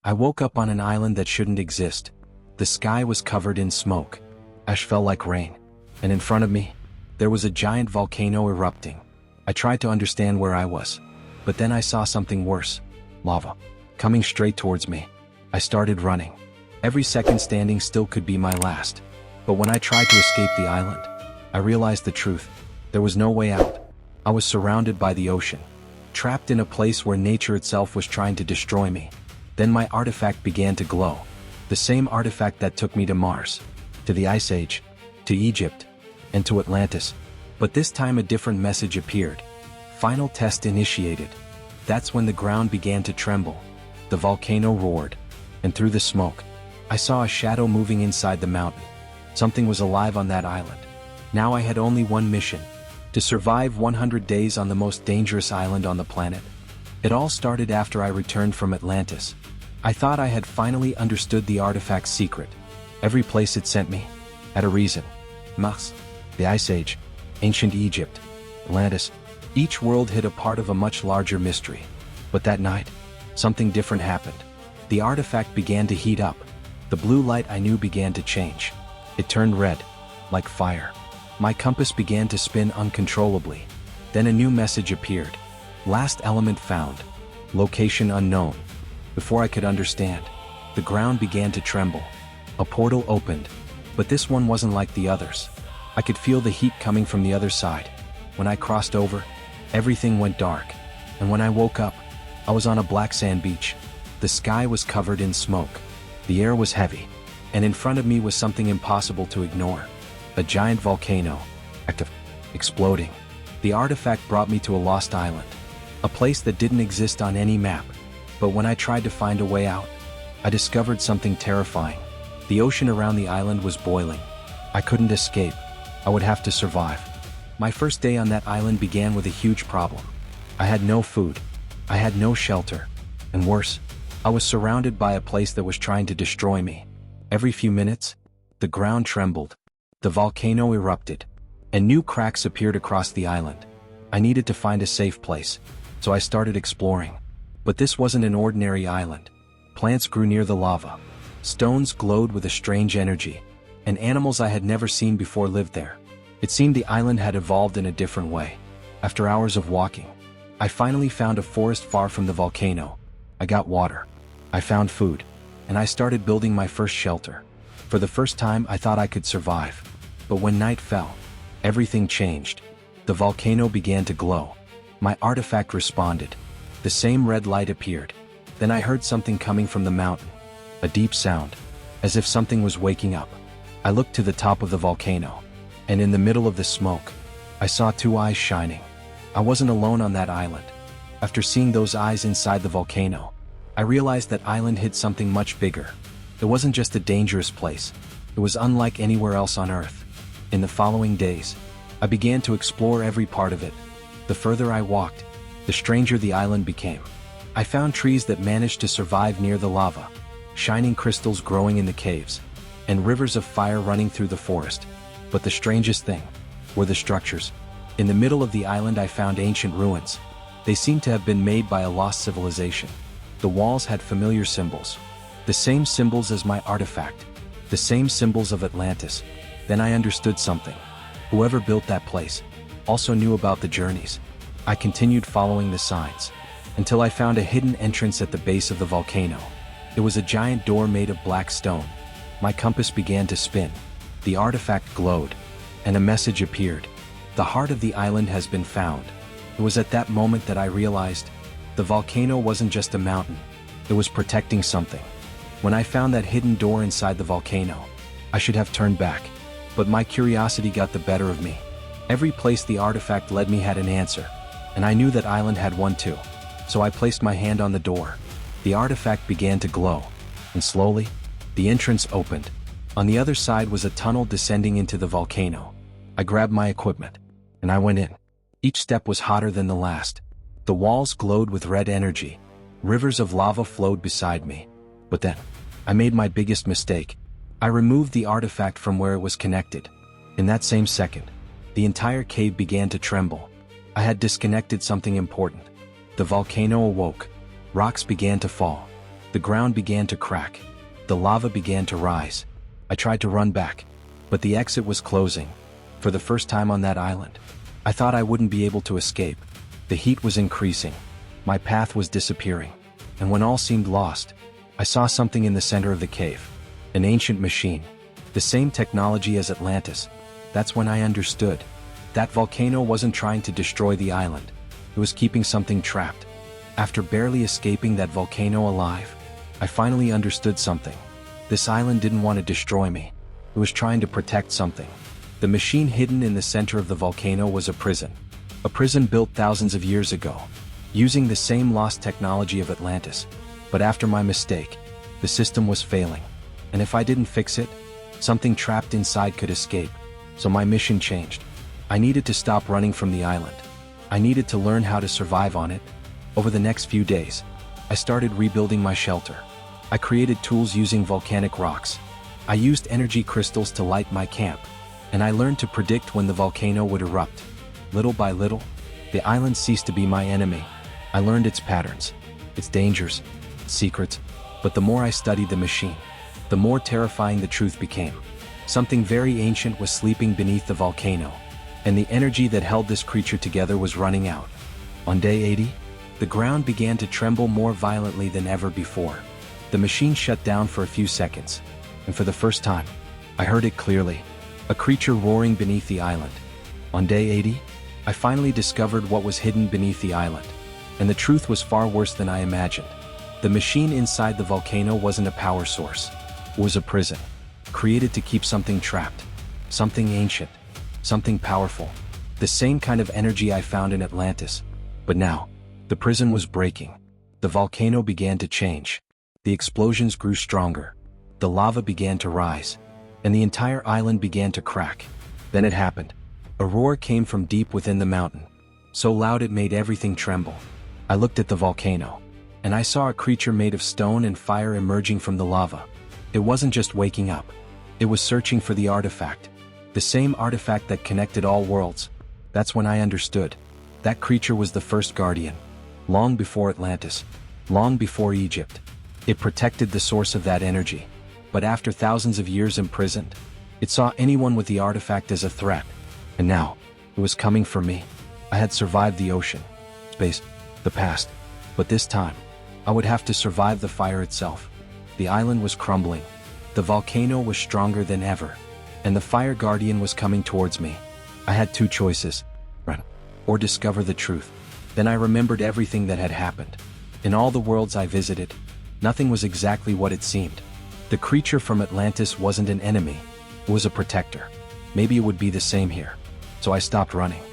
I woke up on an island that shouldn't exist. The sky was covered in smoke. Ash fell like rain. And in front of me, there was a giant volcano erupting. I tried to understand where I was. But then I saw something worse. Lava. Coming straight towards me. I started running. Every second standing still could be my last. But when I tried to escape the island, I realized the truth. There was no way out. I was surrounded by the ocean. Trapped in a place where nature itself was trying to destroy me. Then my artifact began to glow. The same artifact that took me to Mars, to the Ice Age, to Egypt, and to Atlantis. But this time a different message appeared. Final test initiated. That's when the ground began to tremble. The volcano roared. And through the smoke, I saw a shadow moving inside the mountain. Something was alive on that island. Now I had only one mission. To survive 100 days on the most dangerous island on the planet. It all started after I returned from Atlantis. I thought I had finally understood the artifact's secret. Every place it sent me had a reason. Mars, the Ice Age, ancient Egypt, Atlantis. Each world hid a part of a much larger mystery. But that night, something different happened. The artifact began to heat up. The blue light I knew began to change. It turned red, like fire. My compass began to spin uncontrollably. Then a new message appeared. Last element found. Location unknown. Before I could understand, the ground began to tremble. A portal opened. But this one wasn't like the others. I could feel the heat coming from the other side. When I crossed over, everything went dark. And when I woke up, I was on a black sand beach. The sky was covered in smoke. The air was heavy. And in front of me was something impossible to ignore. A giant volcano. Active. Exploding. The artifact brought me to a lost island. A place that didn't exist on any map. But when I tried to find a way out, I discovered something terrifying. The ocean around the island was boiling. I couldn't escape. I would have to survive. My first day on that island began with a huge problem. I had no food. I had no shelter. And worse, I was surrounded by a place that was trying to destroy me. Every few minutes, the ground trembled. The volcano erupted. And new cracks appeared across the island. I needed to find a safe place. So I started exploring. But this wasn't an ordinary island. Plants grew near the lava. Stones glowed with a strange energy. And animals I had never seen before lived there. It seemed the island had evolved in a different way. After hours of walking, I finally found a forest far from the volcano. I got water. I found food. And I started building my first shelter. For the first time I thought I could survive. But when night fell, everything changed. The volcano began to glow. My artifact responded. The same red light appeared. Then I heard something coming from the mountain. A deep sound. As if something was waking up. I looked to the top of the volcano. And in the middle of the smoke, I saw two eyes shining. I wasn't alone on that island. After seeing those eyes inside the volcano, I realized that island hid something much bigger. It wasn't just a dangerous place. It was unlike anywhere else on Earth. In the following days, I began to explore every part of it. The further I walked, the stranger the island became. I found trees that managed to survive near the lava, shining crystals growing in the caves, and rivers of fire running through the forest. But the strangest thing were the structures. In the middle of the island I found ancient ruins. They seemed to have been made by a lost civilization. The walls had familiar symbols. The same symbols as my artifact. The same symbols of Atlantis. Then I understood something. Whoever built that place also knew about the journeys. I continued following the signs until I found a hidden entrance at the base of the volcano. It was a giant door made of black stone. My compass began to spin. The artifact glowed, and a message appeared. The heart of the island has been found. It was at that moment that I realized the volcano wasn't just a mountain. It was protecting something. When I found that hidden door inside the volcano, I should have turned back. But my curiosity got the better of me. Every place the artifact led me had an answer. And I knew that island had one too. So I placed my hand on the door. The artifact began to glow. And slowly, the entrance opened. On the other side was a tunnel descending into the volcano. I grabbed my equipment. And I went in. Each step was hotter than the last. The walls glowed with red energy. Rivers of lava flowed beside me. But then, I made my biggest mistake. I removed the artifact from where it was connected. In that same second, the entire cave began to tremble. I had disconnected something important. The volcano awoke. Rocks began to fall. The ground began to crack. The lava began to rise. I tried to run back, but the exit was closing. For the first time on that island, I thought I wouldn't be able to escape. The heat was increasing. My path was disappearing. And when all seemed lost, I saw something in the center of the cave. An ancient machine. The same technology as Atlantis. That's when I understood. That volcano wasn't trying to destroy the island. It was keeping something trapped. After barely escaping that volcano alive, I finally understood something. This island didn't want to destroy me. It was trying to protect something. The machine hidden in the center of the volcano was a prison. A prison built thousands of years ago, using the same lost technology of Atlantis. But after my mistake, the system was failing. And if I didn't fix it, something trapped inside could escape. So my mission changed. I needed to stop running from the island. I needed to learn how to survive on it. Over the next few days, I started rebuilding my shelter. I created tools using volcanic rocks. I used energy crystals to light my camp. And I learned to predict when the volcano would erupt. Little by little, the island ceased to be my enemy. I learned its patterns, its dangers, its secrets. But the more I studied the machine, the more terrifying the truth became. Something very ancient was sleeping beneath the volcano, and the energy that held this creature together was running out. On day 80, the ground began to tremble more violently than ever before. The machine shut down for a few seconds, and for the first time, I heard it clearly, a creature roaring beneath the island. On day 80, I finally discovered what was hidden beneath the island, and the truth was far worse than I imagined. The machine inside the volcano wasn't a power source. It was a prison, created to keep something trapped, something ancient, something powerful, the same kind of energy I found in Atlantis. But now, the prison was breaking. The volcano began to change. The explosions grew stronger. The lava began to rise, and the entire island began to crack. Then it happened. A roar came from deep within the mountain, so loud it made everything tremble. I looked at the volcano, and I saw a creature made of stone and fire emerging from the lava. It wasn't just waking up. It was searching for the artifact. The same artifact that connected all worlds. That's when I understood. That creature was the first guardian. Long before Atlantis. Long before Egypt. It protected the source of that energy. But after thousands of years imprisoned, it saw anyone with the artifact as a threat. And now, it was coming for me. I had survived the ocean, space, the past. But this time, I would have to survive the fire itself. The island was crumbling. The volcano was stronger than ever. And the fire guardian was coming towards me. I had two choices: run, or discover the truth. Then I remembered everything that had happened. In all the worlds I visited, nothing was exactly what it seemed. The creature from Atlantis wasn't an enemy. It was a protector. Maybe it would be the same here. So I stopped running.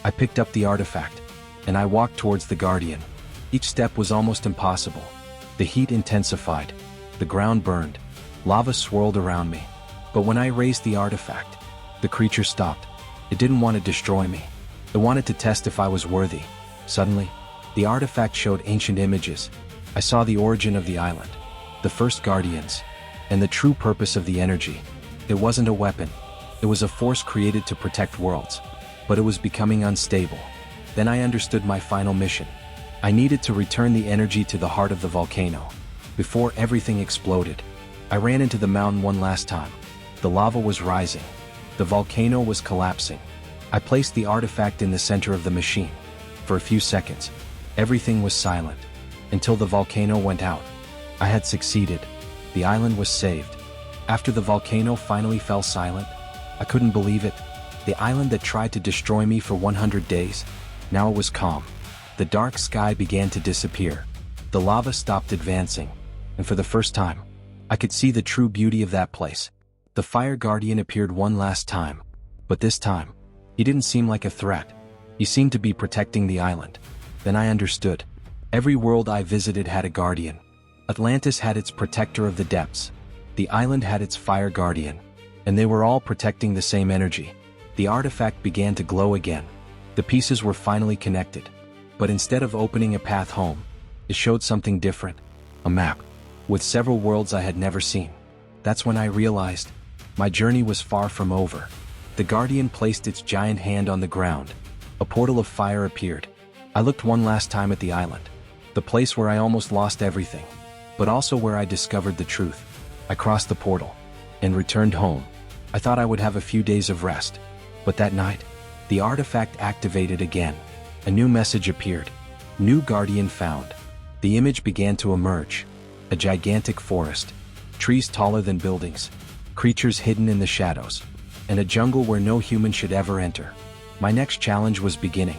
I picked up the artifact, and I walked towards the guardian. Each step was almost impossible. The heat intensified. The ground burned. Lava swirled around me. But when I raised the artifact, the creature stopped. It didn't want to destroy me. It wanted to test if I was worthy. Suddenly, the artifact showed ancient images. I saw the origin of the island, the first guardians, and the true purpose of the energy. It wasn't a weapon. It was a force created to protect worlds. But it was becoming unstable. Then I understood my final mission. I needed to return the energy to the heart of the volcano. Before everything exploded, I ran into the mountain one last time. The lava was rising. The volcano was collapsing. I placed the artifact in the center of the machine. For a few seconds, everything was silent, until the volcano went out. I had succeeded. The island was saved. After the volcano finally fell silent, I couldn't believe it. The island that tried to destroy me for 100 days, now it was calm. The dark sky began to disappear. The lava stopped advancing, and for the first time, I could see the true beauty of that place. The fire guardian appeared one last time, but this time, he didn't seem like a threat. He seemed to be protecting the island. Then I understood. Every world I visited had a guardian. Atlantis had its protector of the depths. The island had its fire guardian. And they were all protecting the same energy. The artifact began to glow again. The pieces were finally connected. But instead of opening a path home, it showed something different. A map, with several worlds I had never seen. That's when I realized my journey was far from over. The guardian placed its giant hand on the ground. A portal of fire appeared. I looked one last time at the island, the place where I almost lost everything. but also where I discovered the truth. I crossed the portal and returned home. I thought I would have a few days of rest, but that night, the artifact activated again. A new message appeared. New guardian found. The image began to emerge. A gigantic forest, trees taller than buildings, creatures hidden in the shadows, and a jungle where no human should ever enter. My next challenge was beginning.